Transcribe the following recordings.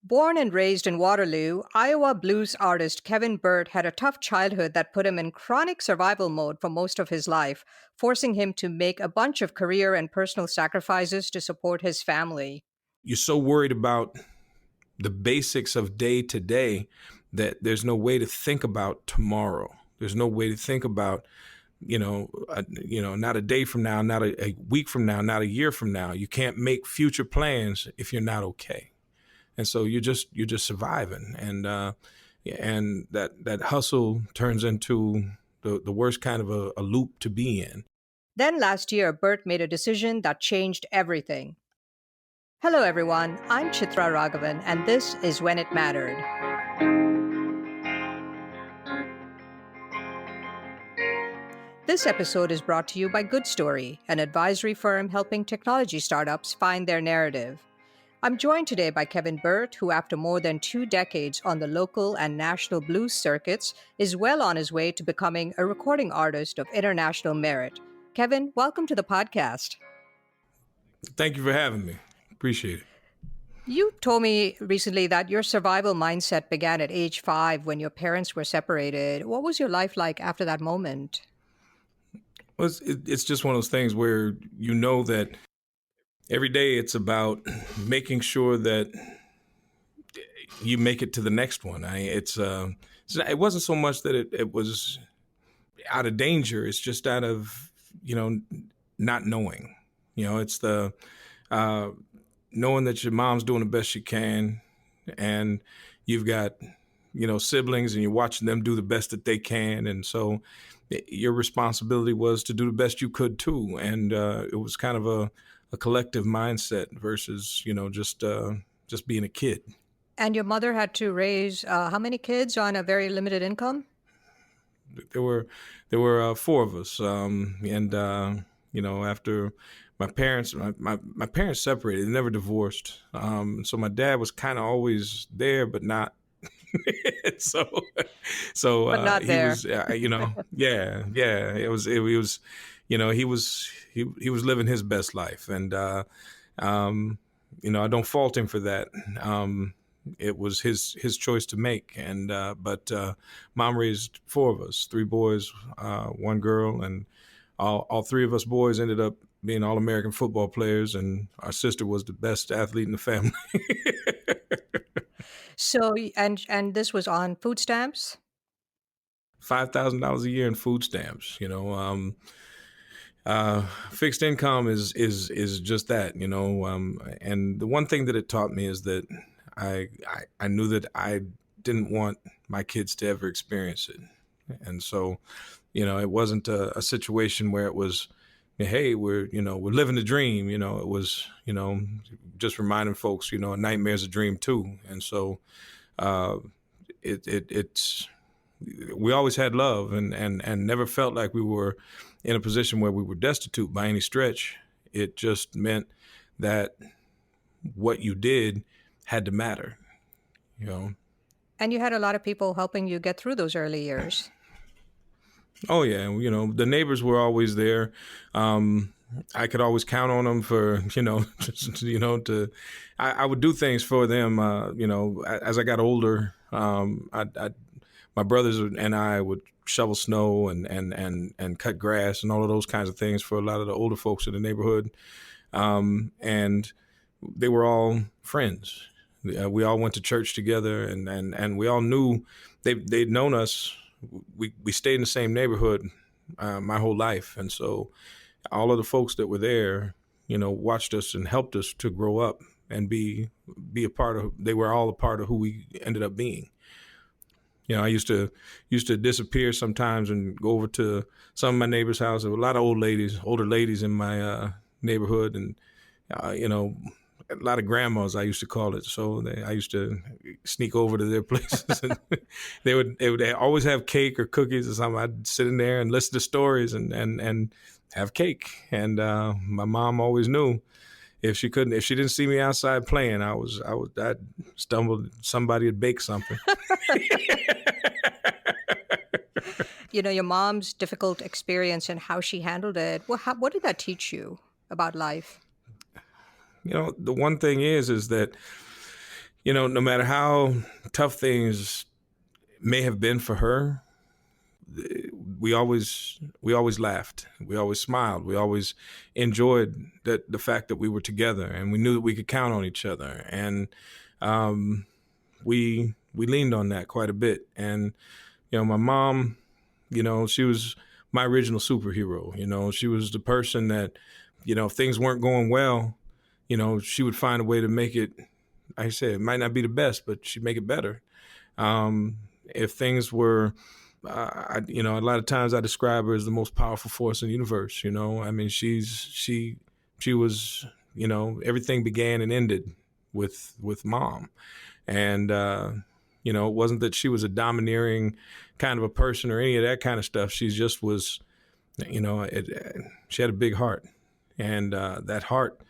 Born and raised in Waterloo, Iowa blues artist Kevin Burt had a tough childhood that put him in chronic survival mode for most of his life, forcing him to make a bunch of career and personal sacrifices to support his family. You're so worried about the basics of day to day that there's no way to think about tomorrow. There's no way to think about, not a day from now, not a week from now, not a year from now. You can't make future plans if you're not okay. And so you're just surviving, and that hustle turns into the worst kind of a loop to be in. Then last year, Burt made a decision that changed everything. Hello, everyone. I'm Chitra Ragavan, and this is When It Mattered. This episode is brought to you by Good Story, an advisory firm helping technology startups find their narrative. I'm joined today by Kevin Burt, who, after more than 2 decades on the local and national blues circuits, is well on his way to becoming a recording artist of international merit. Kevin, welcome to the podcast. Thank you for having me. Appreciate it. You told me recently that your survival mindset began at age 5 when your parents were separated. What was your life like after that moment? Well, it's just one of those things where you know that every day it's about making sure that you make it to the next one. It wasn't so much that it was out of danger. It's just out of, not knowing. It's the knowing that your mom's doing the best she can, and you've got, siblings, and you're watching them do the best that they can. And so your responsibility was to do the best you could too. And it was kind of a collective mindset versus, just being a kid. And your mother had to raise how many kids on a very limited income? There were 4 of us. After my parents separated, they never divorced. So my dad was kind of always there, but not. so But not he there. was, yeah. He was living his best life, and I don't fault him for that. It was his choice to make, and but mom raised 4 of us, 3 boys, 1 girl, and all 3 of us boys ended up being All-American football players, and our sister was the best athlete in the family. So, and this was on food stamps? $5,000 a year in food stamps. Fixed income is just that. And the one thing that it taught me is that I knew that I didn't want my kids to ever experience it, and so it wasn't a situation where it was, hey, we're living the dream. It was just reminding folks, a nightmare's a dream too. And so it's we always had love and never felt like we were in a position where we were destitute by any stretch. It just meant that what you did had to matter. And you had a lot of people helping you get through those early years. Oh yeah, the neighbors were always there. I could always count on them for, I would do things for them. As I got older, my brothers and I would shovel snow and cut grass and all of those kinds of things for a lot of the older folks in the neighborhood. And they were all friends. We all went to church together, and we all knew they'd known us. We stayed in the same neighborhood my whole life. And so all of the folks that were there, watched us and helped us to grow up and be a part of, they were all a part of who we ended up being. I used to disappear sometimes and go over to some of my neighbors' houses. There were a lot of older ladies in my neighborhood, and a lot of grandmas, I used to call it. So I used to sneak over to their places, and they would always have cake or cookies or something. I'd sit in there and listen to stories and have cake. And my mom always knew if she didn't see me outside playing, I'd stumble, somebody had baked something. Your mom's difficult experience and how she handled it. What did that teach you about life? The one thing is that, No matter how tough things may have been for her, we always laughed. We always smiled. We always enjoyed the fact that we were together, and we knew that we could count on each other. And we leaned on that quite a bit. And my mom, she was my original superhero. She was the person that, if things weren't going well, she would find a way to make it. Like I said, it might not be the best, but she'd make it better. If things were, a lot of times I describe her as the most powerful force in the universe. I mean, she was, everything began and ended with Mom. And, it wasn't that she was a domineering kind of a person or any of that kind of stuff. She just was, she had a big heart, and that heart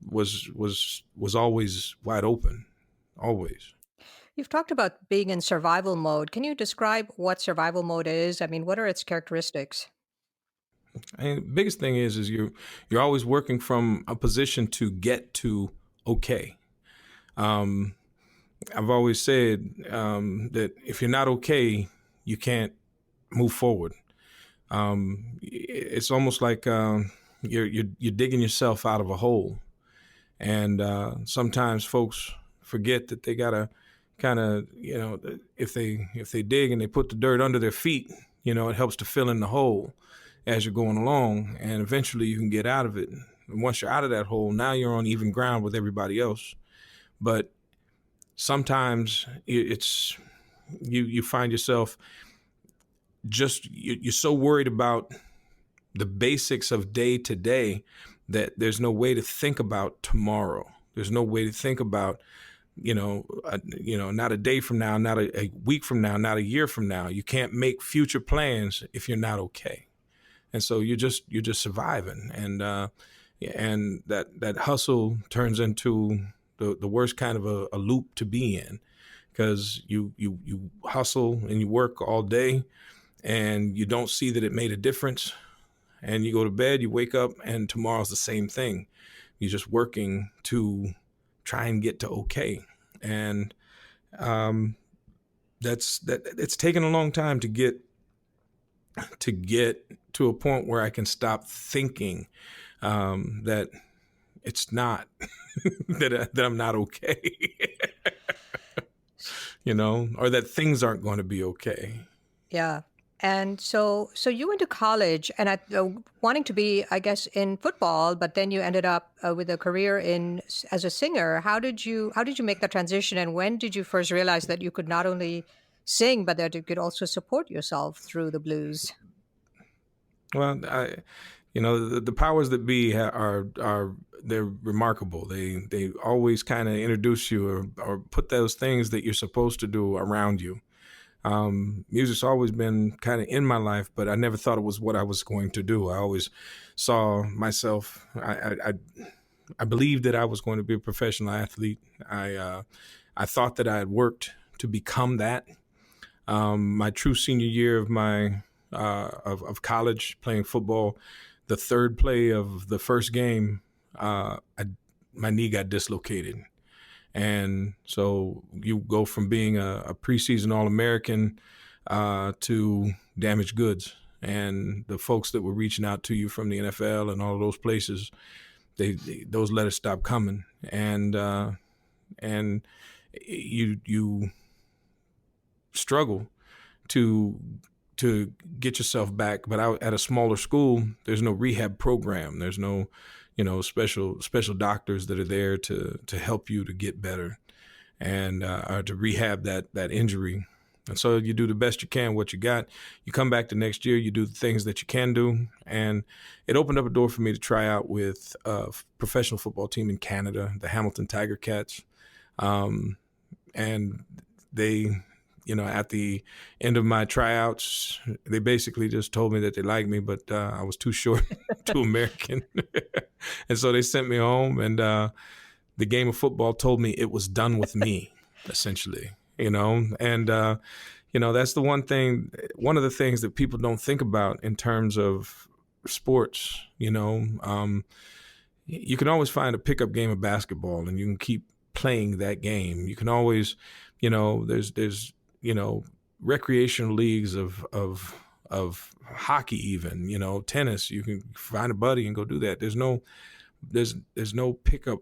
was always wide open, always. You've talked about being in survival mode. Can you describe what survival mode is? I mean, what are its characteristics? And the biggest thing is you're always working from a position to get to okay. I've always said that if you're not okay, you can't move forward. It's almost like you're digging yourself out of a hole, and sometimes folks forget that they gotta kind of, if they dig and they put the dirt under their feet, it helps to fill in the hole as you're going along, and eventually you can get out of it. And once you're out of that hole, now you're on even ground with everybody else. But sometimes it's you find yourself you're so worried about the basics of day to day that there's no way to think about tomorrow. There's no way to think about, not a day from now, not a week from now, not a year from now. You can't make future plans if you're not okay. And so you're just surviving, and that hustle turns into the worst kind of a loop to be in, because you hustle and you work all day and you don't see that it made a difference, and you go to bed, you wake up, and tomorrow's the same thing. You're just working to try and get to okay. And it's taken a long time to get to a point where I can stop thinking that it's not that I'm not okay, or that things aren't going to be okay. Yeah. And so you went to college and wanting to be, I guess, in football, but then you ended up with a career as a singer. How did you make that transition, and when did you first realize that you could not only sing, but that you could also support yourself through the blues? Well, the powers that be they're remarkable. They always kind of introduce you or put those things that you're supposed to do around you. Music's always been kind of in my life, but I never thought it was what I was going to do. I always saw myself. I believed that I was going to be a professional athlete. I thought that I had worked to become that. My true senior year of my of college, playing football, the third play of the first game, my knee got dislocated. And so you go from being a preseason All-American to damaged goods. And the folks that were reaching out to you from the NFL and all of those places, those letters stopped coming. And you struggle to get yourself back. But at a smaller school, there's no rehab program. There's no special doctors that are there to help you to get better and or to rehab that injury. And so you do the best you can, what you got. You come back the next year, you do the things that you can do. And it opened up a door for me to try out with a professional football team in Canada, the Hamilton Tiger Cats. And they, at the end of my tryouts, they basically just told me that they liked me, but I was too short, too American. And so they sent me home, and the game of football told me it was done with me, essentially, and that's the one of the things that people don't think about in terms of sports. You can always find a pickup game of basketball, and you can keep playing that game. You can always, there's recreational leagues of hockey, even, tennis. You can find a buddy and go do that. There's no pickup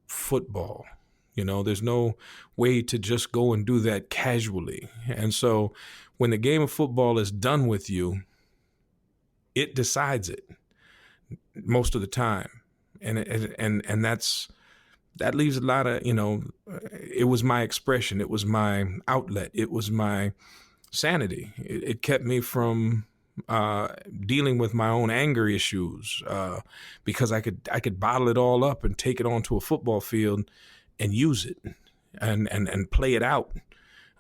football. There's no way to just go and do that casually. And so when the game of football is done with you, it decides it most of the time. And that leaves a lot of, it was my expression. It was my outlet. It was my sanity. It kept me from dealing with my own anger issues because I could bottle it all up and take it onto a football field and use it and play it out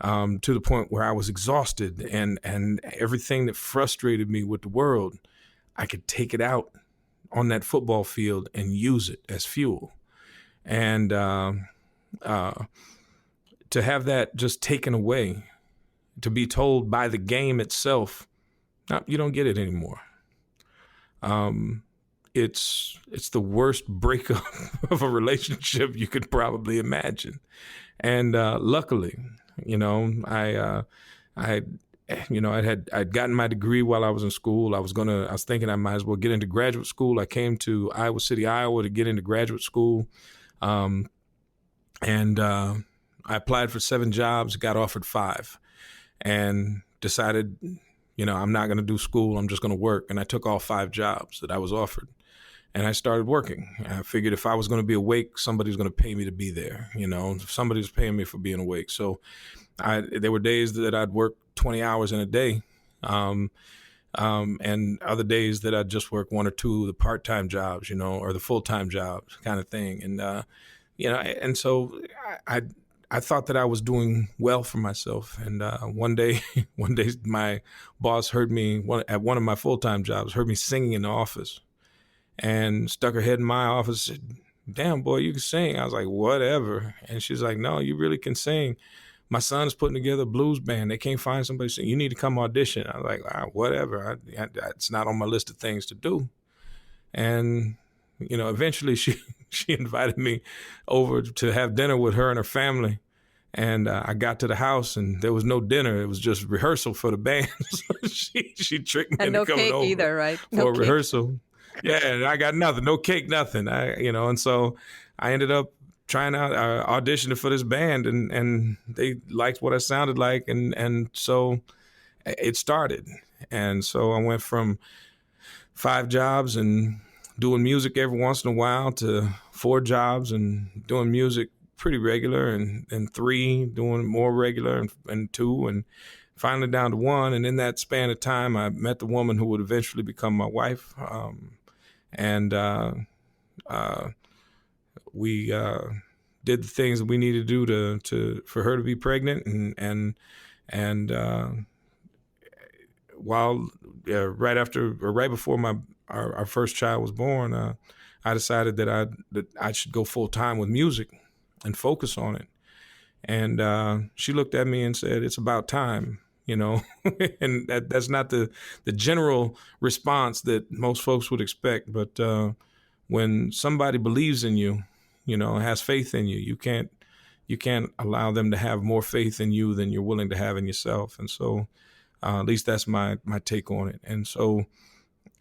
to the point where I was exhausted and everything that frustrated me with the world, I could take it out on that football field and use it as fuel. And to have that just taken away, to be told by the game itself, no, you don't get it anymore. It's the worst breakup of a relationship you could probably imagine. And luckily, I'd gotten my degree while I was in school. I was thinking I might as well get into graduate school. I came to Iowa City, Iowa to get into graduate school. And I applied for 7 jobs, got offered 5, and decided, I'm not going to do school. I'm just going to work. And I took all 5 jobs that I was offered. And I started working. I figured if I was going to be awake, somebody's going to pay me to be there. Somebody was paying me for being awake. So there were days that I'd work 20 hours in a day. And other days that I'd just work 1 or 2 of the part-time jobs, or the full-time jobs kind of thing. And, and so I thought that I was doing well for myself. And one day my boss heard me at one of my full-time jobs, heard me singing in the office and stuck her head in my office and said, "Damn, boy, you can sing." I was like, "Whatever." And she's like, "No, you really can sing. My son's putting together a blues band. They can't find somebody to sing. You need to come audition." I was like, "Whatever. It's not on my list of things to do." And, eventually she invited me over to have dinner with her and her family. And I got to the house and there was no dinner. It was just rehearsal for the band. So she tricked me And into no coming cake over either, right? for No a cake. rehearsal. Yeah, and I got nothing, no cake, nothing. And so I ended up trying out, auditioning for this band, and they liked what I sounded like, and so it started. And so I went from 5 jobs and doing music every once in a while to 4 jobs and doing music pretty regular, and 3 doing more regular, and 2, and finally down to 1. And in that span of time, I met the woman who would eventually become my wife. And we did the things that we needed to do for her to be pregnant, and while right before our first child was born, I decided that I should go full time with music and focus on it. And she looked at me and said, "It's about time." And that's not the general response that most folks would expect. But when somebody believes in you, has faith in you, you can't allow them to have more faith in you than you're willing to have in yourself. And so at least that's my take on it. And so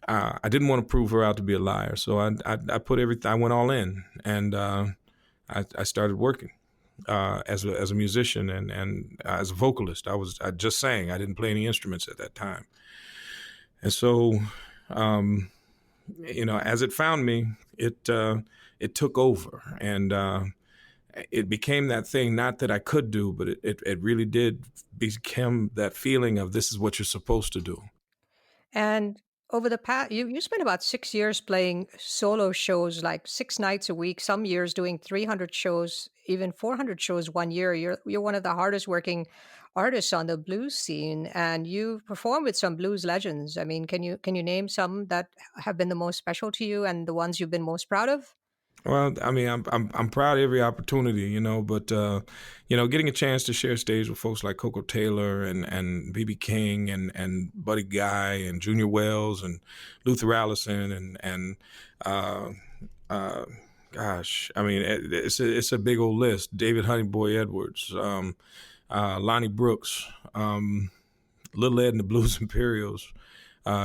I didn't want to prove her out to be a liar. So I put everything, I went all in, and I started working. As a musician and as a vocalist. I just sang. I didn't play any instruments at that time. And so, as it found me, it took over, and it became that thing, not that I could do, but it really did become that feeling of this is what you're supposed to do. And over the past, you spent about 6 years playing solo shows, like 6 nights a week. Some years doing 300 shows, even 400 shows one year. You're one of the hardest working artists on the blues scene, and you perform with some blues legends. I mean, can you name some that have been the most special to you and the ones you've been most proud of? Well, I mean, I'm proud of every opportunity, but getting a chance to share stage with folks like Coco Taylor and B.B. King and Buddy Guy and Junior Wells and Luther Allison and Gosh, I mean, it's a big old list. David Honeyboy Edwards, Lonnie Brooks, Little Ed and the Blues Imperials,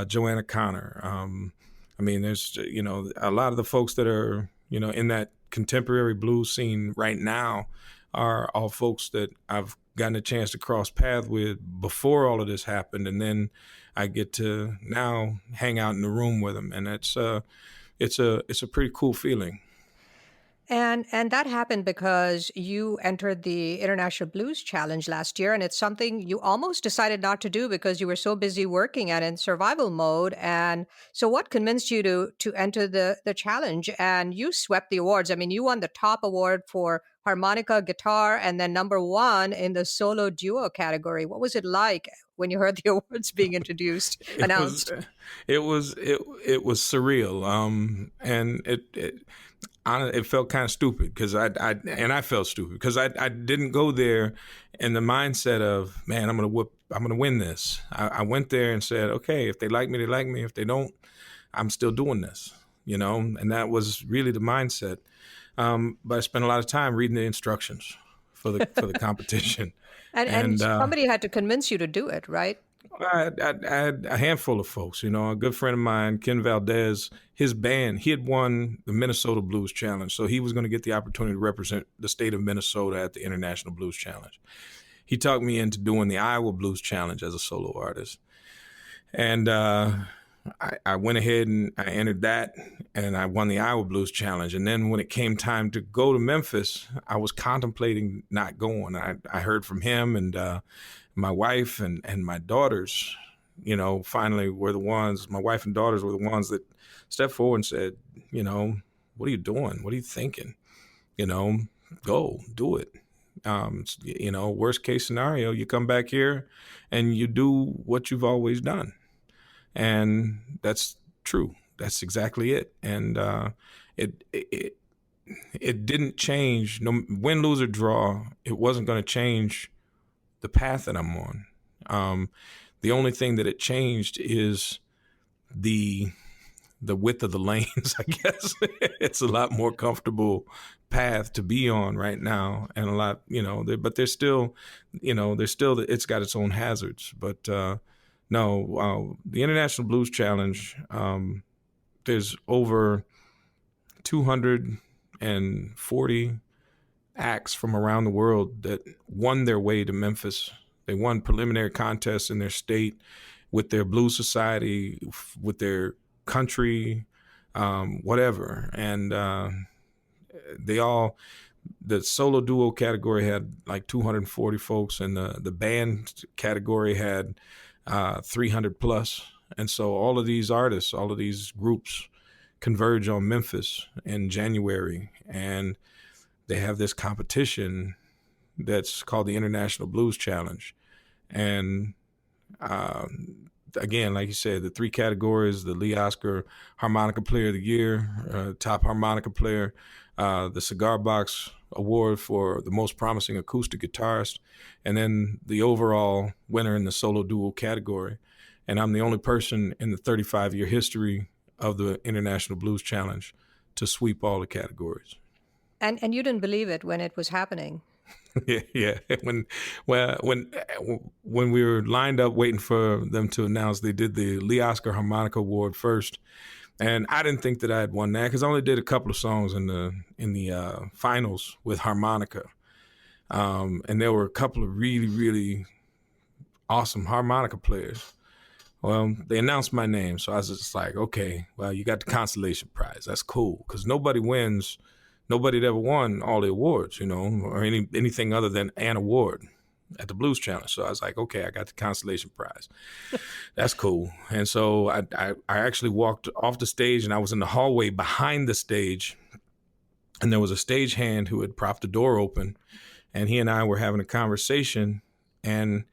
Joanna Connor. I mean, there's a lot of the folks that are in that contemporary blues scene right now are all folks that I've gotten a chance to cross paths with before all of this happened, and then I get to now hang out in the room with them, and it's a pretty cool feeling. And that happened because you entered the International Blues Challenge last year, and it's something you almost decided not to do because you were so busy working and in survival mode. And so, what convinced you to enter the challenge? And you swept the awards. I mean, you won the top award for harmonica, guitar, and then number one in the solo duo category. What was it like when you heard the awards being introduced, It was announced? it was surreal. And it felt kind of stupid because I felt stupid because I didn't go there in the mindset of, man, I'm gonna win this. I went there and said, okay, if they like me, they like me. If they don't, I'm still doing this, and that was really the mindset. But I spent a lot of time reading the instructions for the competition. And And somebody had to convince you to do it, right? I had a handful of folks, a good friend of mine, Ken Valdez, his band, he had won the Minnesota Blues Challenge. So he was going to get the opportunity to represent the state of Minnesota at the International Blues Challenge. He talked me into doing the Iowa Blues Challenge as a solo artist. And I went ahead and I entered that, and I won the Iowa Blues Challenge. And then when it came time to go to Memphis, I was contemplating not going. I heard from him, and my wife and my daughters, finally were the ones, my wife and daughters were the ones that stepped forward and said, what are you doing? What are you thinking? Go do it. Worst case scenario, you come back here and you do what you've always done. And that's true. That's exactly it. And it didn't change. No, win, lose, or draw, it wasn't going to change the path that I'm on. The only thing that it changed is the width of the lanes, I guess. It's a lot more comfortable path to be on right now, and a lot, but there's still, it's got its own hazards. But no, the International Blues Challenge, there's over 240 acts from around the world that won their way to Memphis. They won preliminary contests in their state with their blues society, with their country, whatever. And the solo duo category had like 240 folks, and the band category had 300 plus. And so all of these artists, all of these groups converge on Memphis in January, and they have this competition that's called the International Blues Challenge. And again, like you said, the three categories: the Lee Oscar Harmonica Player of the Year, top harmonica player, the Cigar Box Award for the most promising acoustic guitarist, and then the overall winner in the solo duo category. And I'm the only person in the 35-year history of the International Blues Challenge to sweep all the categories. And you didn't believe it when it was happening. Yeah. When we were lined up waiting for them to announce, they did the Lee Oscar Harmonica Award first, and I didn't think that I had won that because I only did a couple of songs in the finals with harmonica, and there were a couple of really, really awesome harmonica players. Well, they announced my name, so I was just like, okay, well, you got the consolation prize. That's cool, because nobody had ever won all the awards, or anything other than an award at the Blues Challenge. So I was like, okay, I got the consolation prize. That's cool. And so I actually walked off the stage, and I was in the hallway behind the stage, and there was a stagehand who had propped the door open, and he and I were having a conversation, and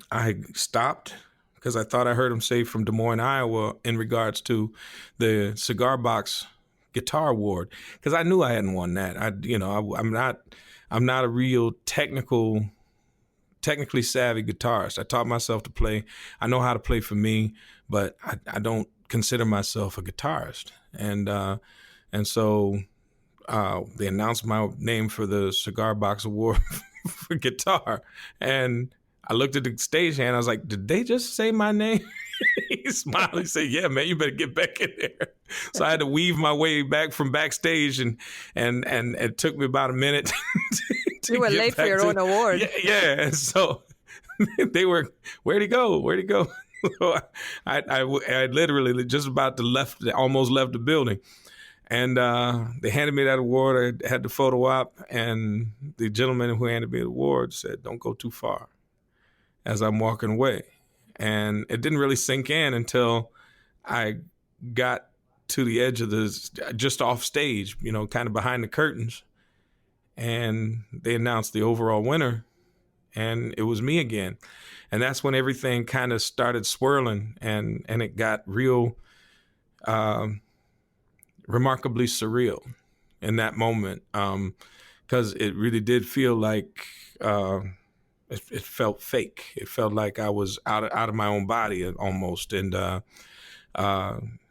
I stopped because I thought I heard him say from Des Moines, Iowa, in regards to the Cigar Box Guitar Award, because I knew I hadn't won that. I'm not a real technically savvy guitarist. I taught myself to play. I know how to play for me, but I don't consider myself a guitarist. And And so they announced my name for the Cigar Box Award for guitar. And I looked at the stagehand. I was like, did they just say my name? He smiled. He said, yeah, man, you better get back in there. So I had to weave my way back from backstage, and it took me about a minute. You were late for your own award. Yeah. And so they were, where'd he go? Where'd he go? So I literally just about to almost left the building. And they handed me that award. I had the photo op, and the gentleman who handed me the award said, don't go too far, as I'm walking away. And it didn't really sink in until I got to the edge of just off stage, kind of behind the curtains. And they announced the overall winner, and it was me again. And that's when everything kind of started swirling, and it got real, remarkably surreal in that moment, because it really did feel like it felt fake. It felt like I was out of my own body almost, and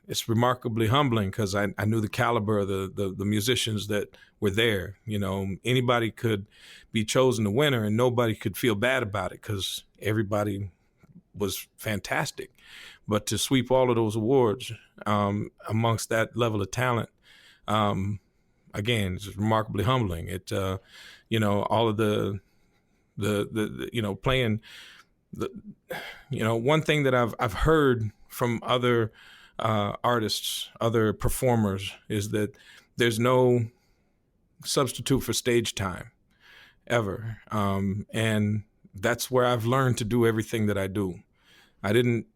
it's remarkably humbling because I knew the caliber of the musicians that were there. Anybody could be chosen the winner, and nobody could feel bad about it because everybody was fantastic. But to sweep all of those awards amongst that level of talent, again, it's remarkably humbling. It, all of the playing, one thing that I've heard from other artists, other performers, is that there's no substitute for stage time ever. And that's where I've learned to do everything that I do. I didn't,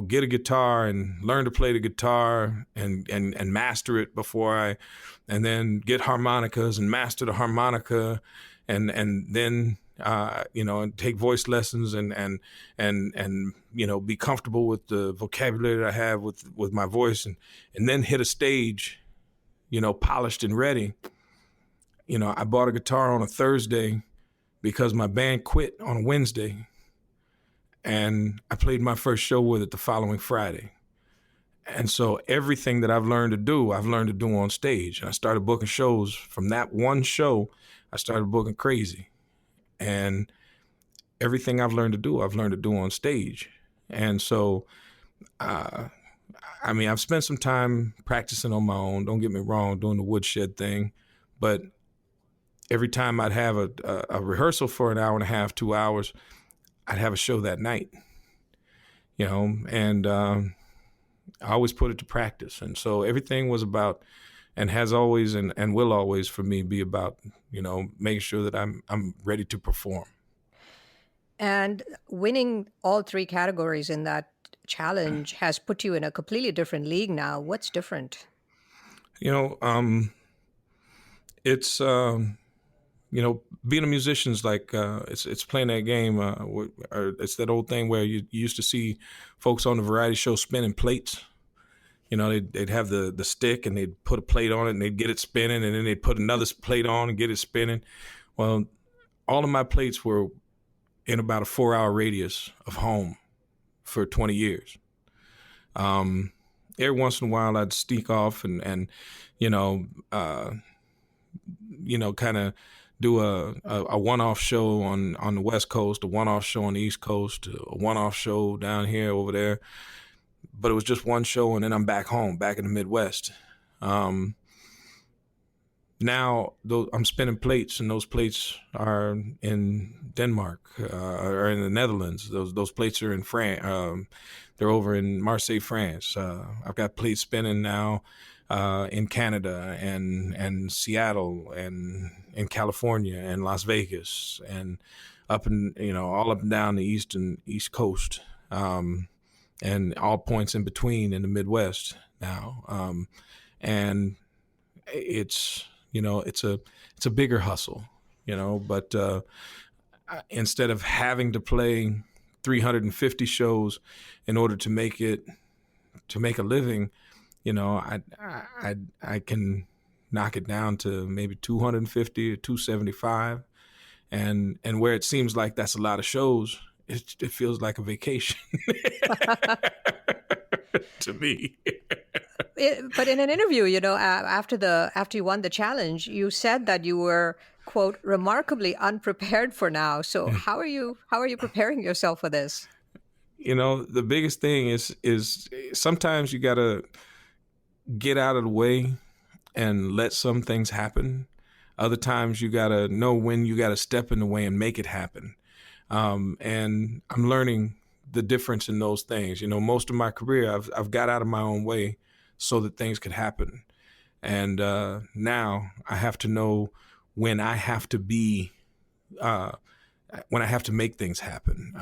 get a guitar and learn to play the guitar and master it and then get harmonicas and master the harmonica and then, and take voice lessons and be comfortable with the vocabulary that I have with my voice and then hit a stage, polished and ready. I bought a guitar on a Thursday because my band quit on a Wednesday, and I played my first show with it the following Friday. And so everything that I've learned to do on stage. And I started booking shows. From that one show, I started booking crazy. And everything I've learned to do on stage. And so, I've spent some time practicing on my own, don't get me wrong, doing the woodshed thing. But every time I'd have a rehearsal for an hour and a half, 2 hours, I'd have a show that night, and I always put it to practice. And so everything was about, and has always and will always for me be about, making sure that I'm ready to perform. And winning all three categories in that challenge has put you in a completely different league now. What's different? It's being a musician's like it's playing that game. It's that old thing where you used to see folks on the variety show spinning plates. They'd have the stick and they'd put a plate on it and they'd get it spinning, and then they'd put another plate on and get it spinning. Well, all of my plates were in about a 4-hour radius of home for 20 years. Every once in a while I'd sneak off and kind of do a one-off show on the West Coast, a one-off show on the East Coast, a one-off show down here, over there. But it was just one show, and then I'm back home, back in the Midwest. Now I'm spinning plates, and those plates are in Denmark or in the Netherlands. Those plates are in France. They're over in Marseille, France. I've got plates spinning now in Canada and Seattle and in California and Las Vegas and up in all up and down the East Coast, and all points in between in the Midwest now. And it's it's a bigger hustle, but instead of having to play 350 shows in order to make a living, I can knock it down to maybe 250 or 275, and where it seems like that's a lot of shows, it feels like a vacation to me. But in an interview, after you won the challenge, you said that you were, quote, remarkably unprepared for now. So how are you preparing yourself for this? The biggest thing is sometimes you gotta get out of the way and let some things happen. Other times you gotta know when you gotta step in the way and make it happen. And I'm learning the difference in those things. Most of my career, I've got out of my own way so that things could happen. And now I have to know when I have to be, when I have to make things happen.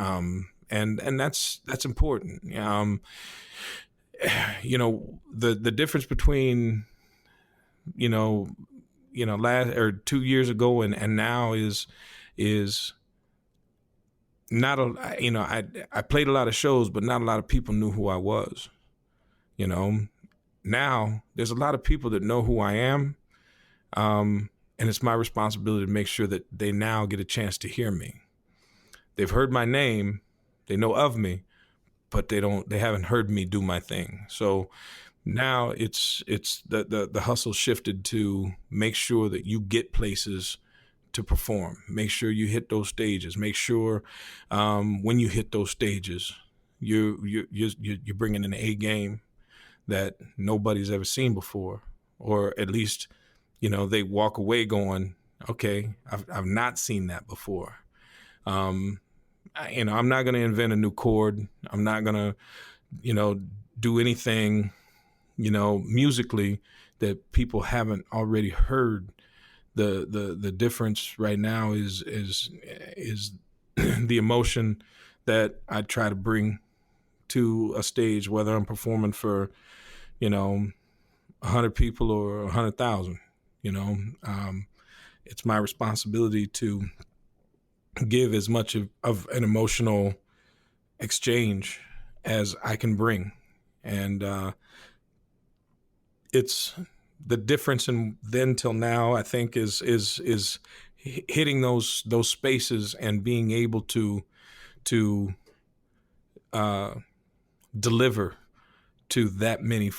And that's important. The difference between, last or 2 years ago and now is not I played a lot of shows, but not a lot of people knew who I was. Now there's a lot of people that know who I am, and it's my responsibility to make sure that they now get a chance to hear me. They've heard my name, they know of me, but they haven't heard me do my thing. So now it's the hustle shifted to make sure that you get places to perform. Make sure you hit those stages. Make sure when you hit those stages, you're bringing an A game that nobody's ever seen before, or at least they walk away going, okay, I've not seen that before. I'm not going to invent a new chord. I'm not going to do anything musically that people haven't already heard. The difference right now is the emotion that I try to bring to a stage, whether I'm performing for 100 people or 100,000. It's my responsibility to give as much of an emotional exchange as I can bring, and it's the difference in then till now, I think, is hitting those spaces and being able to deliver to that many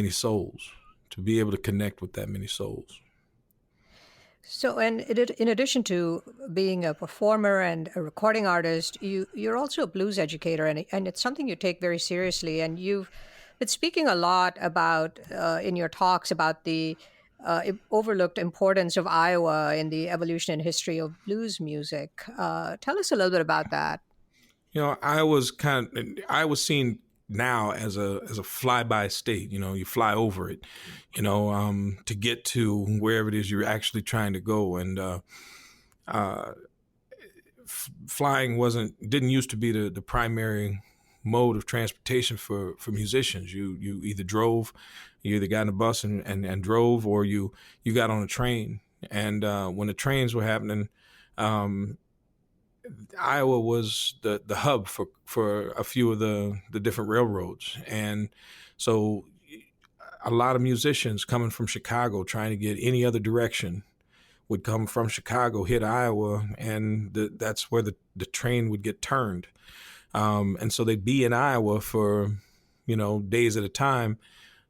souls, to be able to connect with that many souls. So, and in addition to being a performer and a recording artist, you're also a blues educator, and it's something you take very seriously. And you've been speaking a lot about in your talks about the overlooked importance of Iowa in the evolution and history of blues music. Tell us a little bit about that. Iowa's seen now as a flyby state. You fly over it, to get to wherever it is you're actually trying to go. And flying didn't used to be the primary mode of transportation for musicians. You either drove, you either got in a bus and drove, or you got on a train. And when the trains were happening, Iowa was the hub for a few of the different railroads. And so a lot of musicians coming from Chicago trying to get any other direction would come from Chicago, hit Iowa, and that's where the train would get turned. And so they'd be in Iowa for, days at a time,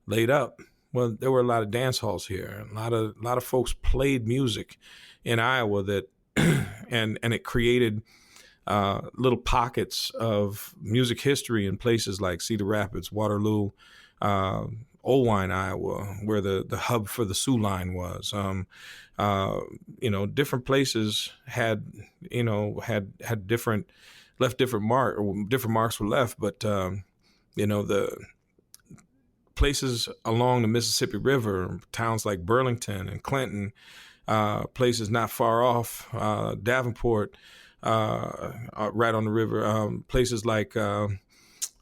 laid up. Well, there were a lot of dance halls here. A lot of folks played music in Iowa that, and it created little pockets of music history in places like Cedar Rapids, Waterloo, Old Iowa, where the hub for the Sioux Line was. Different places had different marks were left, but the places along the Mississippi River, towns like Burlington and Clinton, places not far off, Davenport, right on the river, places like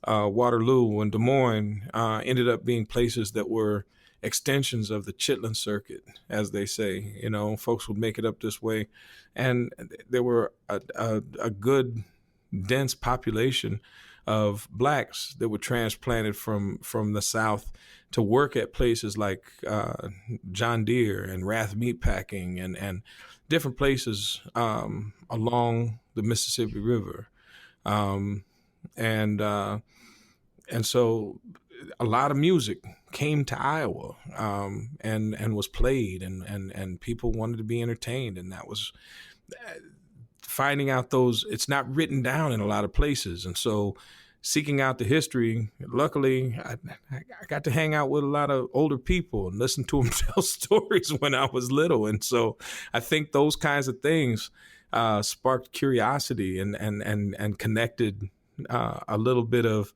Waterloo and Des Moines ended up being places that were extensions of the Chitlin circuit, as they say. Folks would make it up this way, and there were a good dense population of blacks that were transplanted from the South to work at places like John Deere and Rath Meatpacking and different places along the Mississippi River. And so a lot of music came to Iowa, and was played, and people wanted to be entertained, and that was finding out those. It's not written down in a lot of places, and so seeking out the history. Luckily, I got to hang out with a lot of older people and listen to them tell stories when I was little, and so I think those kinds of things sparked curiosity and connected a little bit of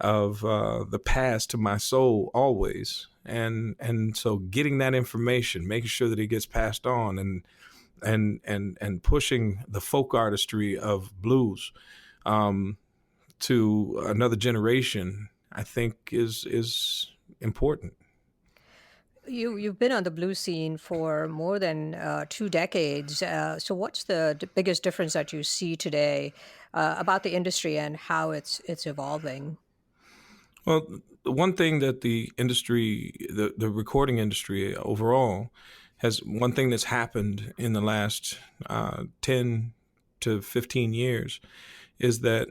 the past to my soul always, and so getting that information, making sure that it gets passed on, and pushing the folk artistry of blues to another generation, I think is important. You've been on the blues scene for more than 2 decades. So, what's the biggest difference that you see today about the industry and how it's evolving? Well, the one thing that the industry, the recording industry overall, has one thing that's happened in the last 10 to 15 years is that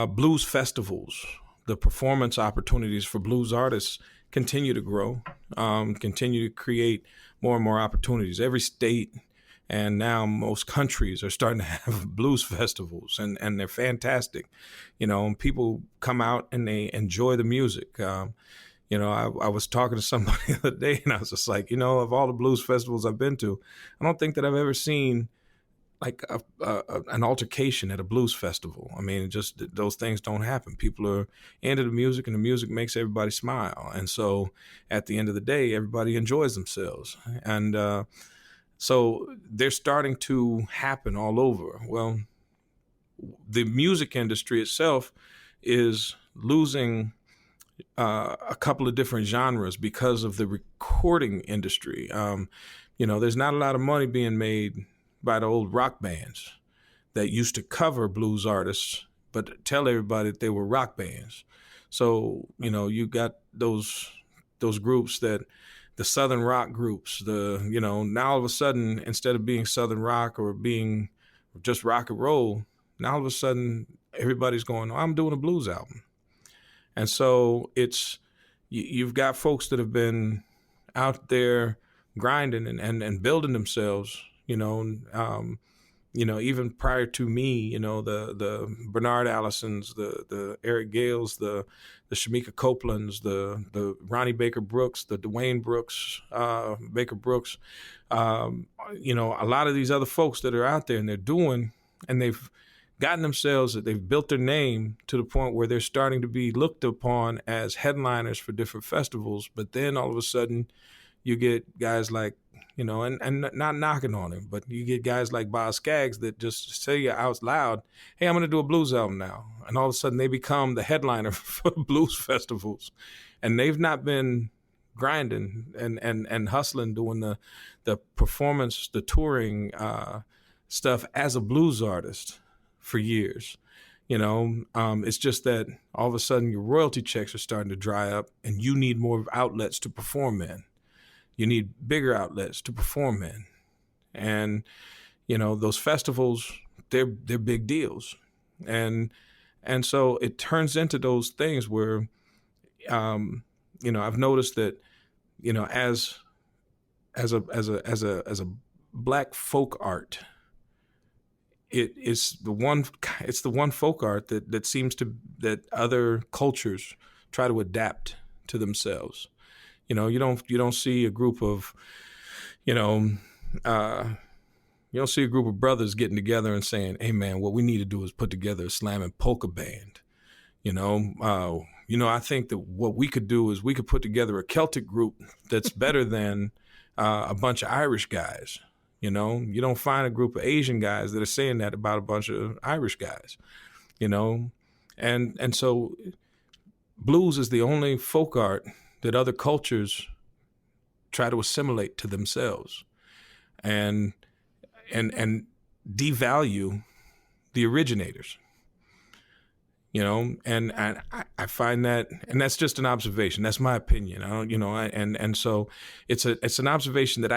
blues festivals, the performance opportunities for blues artists continue to grow, continue to create more and more opportunities. Every state and now most countries are starting to have blues festivals, and they're fantastic. People come out and they enjoy the music. I was talking to somebody the other day, and I was just like, of all the blues festivals I've been to, I don't think that I've ever seen like an altercation at a blues festival. I mean, just those things don't happen. People are into the music, and the music makes everybody smile. And so at the end of the day, everybody enjoys themselves. And so they're starting to happen all over. Well, the music industry itself is losing a couple of different genres because of the recording industry. There's not a lot of money being made by the old rock bands that used to cover blues artists, but tell everybody that they were rock bands. So, you got those groups that the Southern rock groups, now all of a sudden, instead of being Southern rock or being just rock and roll, now all of a sudden everybody's going, oh, I'm doing a blues album. And so you've got folks that have been out there grinding and building themselves, even prior to me, the Bernard Allisons, the Eric Gales, the Shamika Copelands, the Ronnie Baker Brooks, the Dwayne Brooks, Baker Brooks, a lot of these other folks that are out there, and they've gotten themselves, that they've built their name to the point where they're starting to be looked upon as headliners for different festivals. But then all of a sudden you get guys like, and not knocking on him, but you get guys like Boz Scaggs that just say out loud, hey, I'm going to do a blues album now. And all of a sudden they become the headliner for blues festivals. And they've not been grinding and hustling, doing the performance, the touring stuff as a blues artist for years. It's just that all of a sudden your royalty checks are starting to dry up, and you need more outlets to perform in. You need bigger outlets to perform in. And, those festivals, they're big deals. And so it turns into those things where, I've noticed that, as a Black folk art, it's the one folk art that seems to, that other cultures try to adapt to themselves. You don't see a group of, you don't see a group of brothers getting together and saying, hey man, what we need to do is put together a slam and polka band. I think that what we could do is we could put together a Celtic group that's better than a bunch of Irish guys. You don't find a group of Asian guys that are saying that about a bunch of Irish guys, and so blues is the only folk art that other cultures try to assimilate to themselves and devalue the originators. And I find that, and that's just an observation. That's my opinion. And so it's an observation that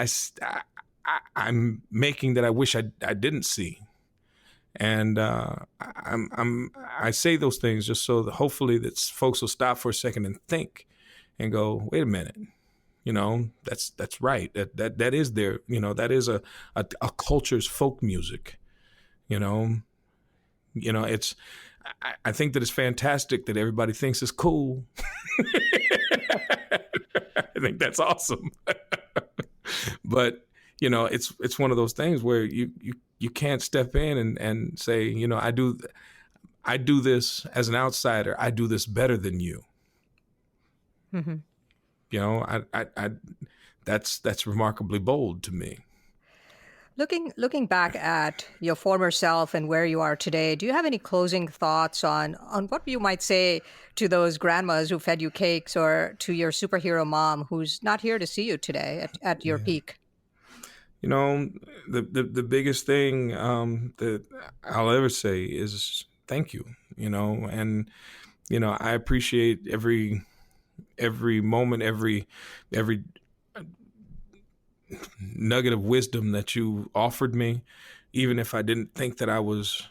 I'm making that I wish I didn't see. And I say those things just so that hopefully that folks will stop for a second and think and go, wait a minute, that's right. That is there, that is a culture's folk music, it's, I think that it's fantastic that everybody thinks it's cool. I think that's awesome. But, it's one of those things where you can't step in and say, I do this as an outsider. I do this better than you. Mm-hmm. That's remarkably bold to me. Looking back at your former self and where you are today, do you have any closing thoughts on what you might say to those grandmas who fed you cakes, or to your superhero mom who's not here to see you today at your peak? The biggest thing that I'll ever say is thank you, and, I appreciate every moment, every nugget of wisdom that you offered me, even if I didn't think that I was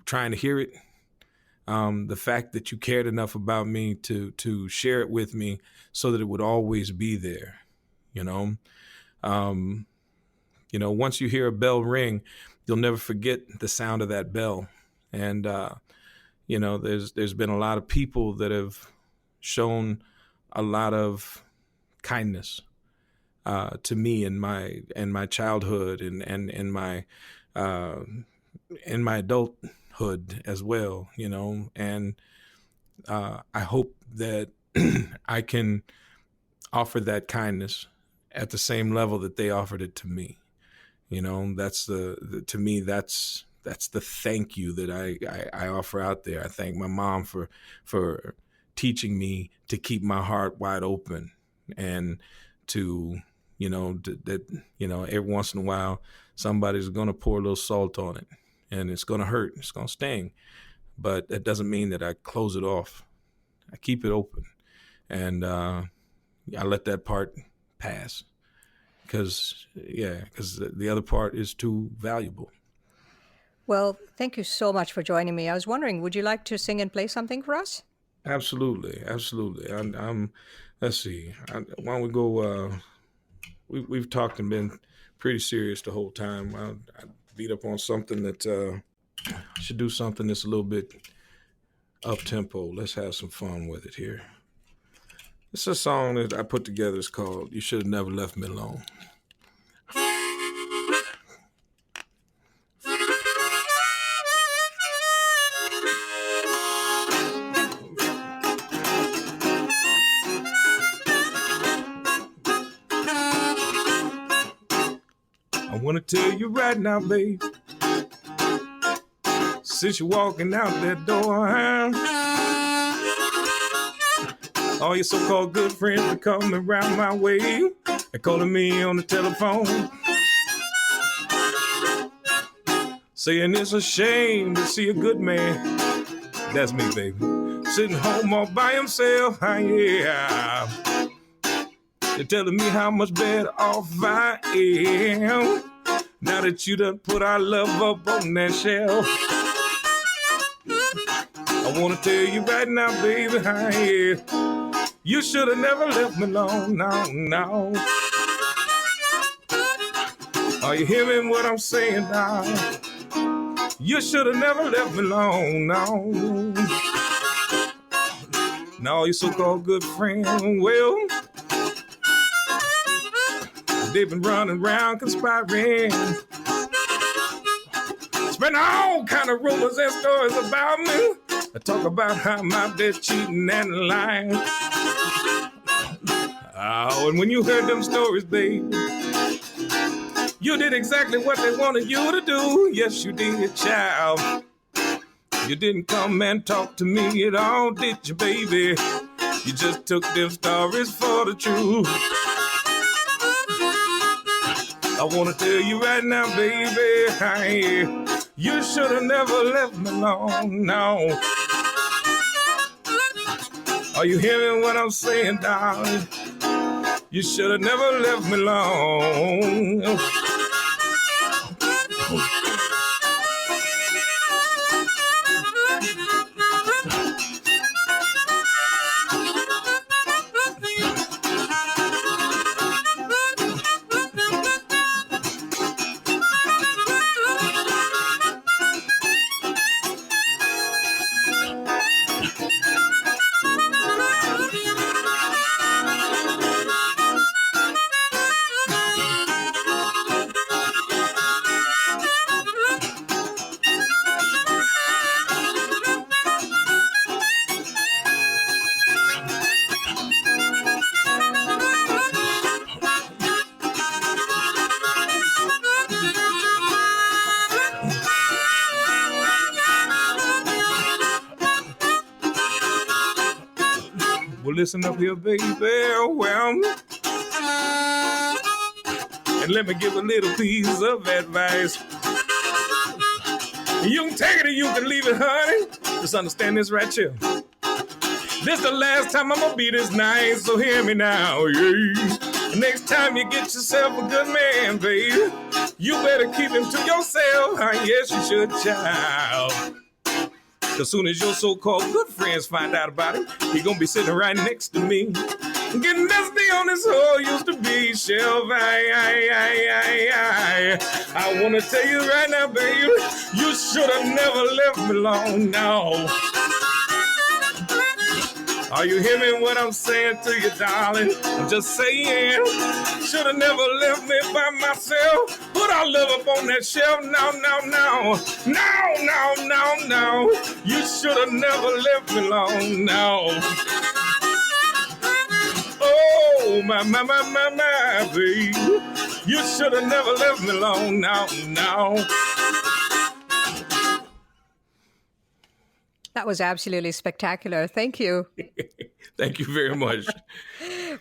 trying to hear it. The fact that you cared enough about me to share it with me so that it would always be there, once you hear a bell ring, you'll never forget the sound of that bell. And, there's been a lot of people that have shown a lot of kindness to me in my childhood and in my adulthood as well, and I hope that I can offer that kindness at the same level that they offered it to me. That's to me, that's the thank you that I offer out there. I thank my mom for teaching me to keep my heart wide open, and to, every once in a while, somebody's going to pour a little salt on it, and it's going to hurt. It's going to sting, but that doesn't mean that I close it off. I keep it open, and I let that part pass, because the other part is too valuable. Well, thank you so much for joining me. I was wondering, would you like to sing and play something for us? Absolutely. I'm let's see. Why don't we go? We've talked and been pretty serious the whole time. I beat up on something that should do something that's a little bit up tempo. Let's have some fun with it here. It's a song that I put together. It's called "You Should Have Never Left Me Alone." I want to tell you right now, babe, since you're walking out that door, all your so-called good friends are coming around my way and calling me on the telephone, saying it's a shame to see a good man, that's me, baby, sitting home all by himself. Yeah, they're telling me how much better off I am now that you done put our love up on that shelf. I want to tell you right now, baby, yeah, you should have never left me alone, no. Are you hearing what I'm saying now? You should have never left me alone, no. Now your so-called good friend, well, they've been running around conspiring, spreading all kind of rumors and stories about me. I talk about how I'm out there cheating and lying. Oh, and when you heard them stories, baby, you did exactly what they wanted you to do. Yes, you did, child. You didn't come and talk to me at all, did you, baby? You just took them stories for the truth. I want to tell you right now, baby, you should have never left me alone, no. Are you hearing what I'm saying, darling? You should have never left me alone. listen up here, baby. Well, and let me give a little piece of advice. You can take it or you can leave it, honey. Just understand this right here. This the last time I'm gonna be this nice, so hear me now, yeah. Next time you get yourself a good man, baby, you better keep him to yourself. Yes, you should, child. As soon as your so-called good friends find out about it, he gonna be sitting right next to me. Getting dusty on this hole used to be shelf. I wanna tell you right now, baby, you should have never left me alone, no. Are you hearing what I'm saying to you, darling? I'm just saying, should have never left me by myself. Put our love up on that shelf. No. You should have never left me alone. No. Oh, my, baby. You should have never left me alone. No. That was absolutely spectacular. Thank you. Thank you very much.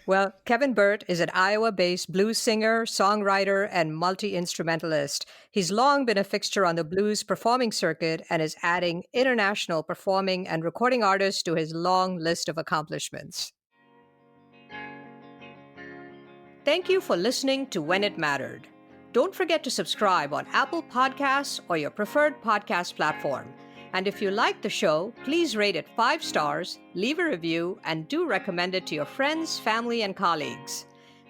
Well, Kevin Burt is an Iowa-based blues singer, songwriter, and multi-instrumentalist. He's long been a fixture on the blues performing circuit and is adding international performing and recording artists to his long list of accomplishments. Thank you for listening to When It Mattered. Don't forget to subscribe on Apple Podcasts or your preferred podcast platform. And if you like the show, please rate it 5 stars, leave a review, and do recommend it to your friends, family, and colleagues.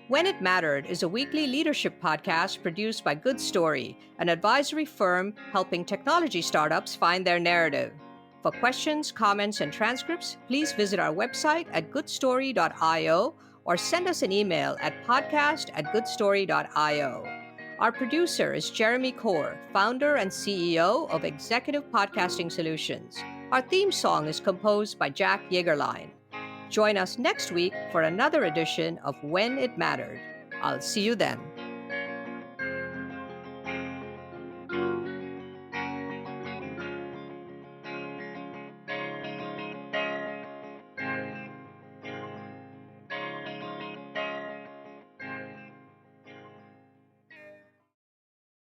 When It Mattered is a weekly leadership podcast produced by Good Story, an advisory firm helping technology startups find their narrative. For questions, comments, and transcripts, please visit our website at goodstory.io or send us an email at podcast@goodstory.io. Our producer is Jeremy Kaur, founder and CEO of Executive Podcasting Solutions. Our theme song is composed by Jack Yeagerline. Join us next week for another edition of When It Mattered. I'll see you then.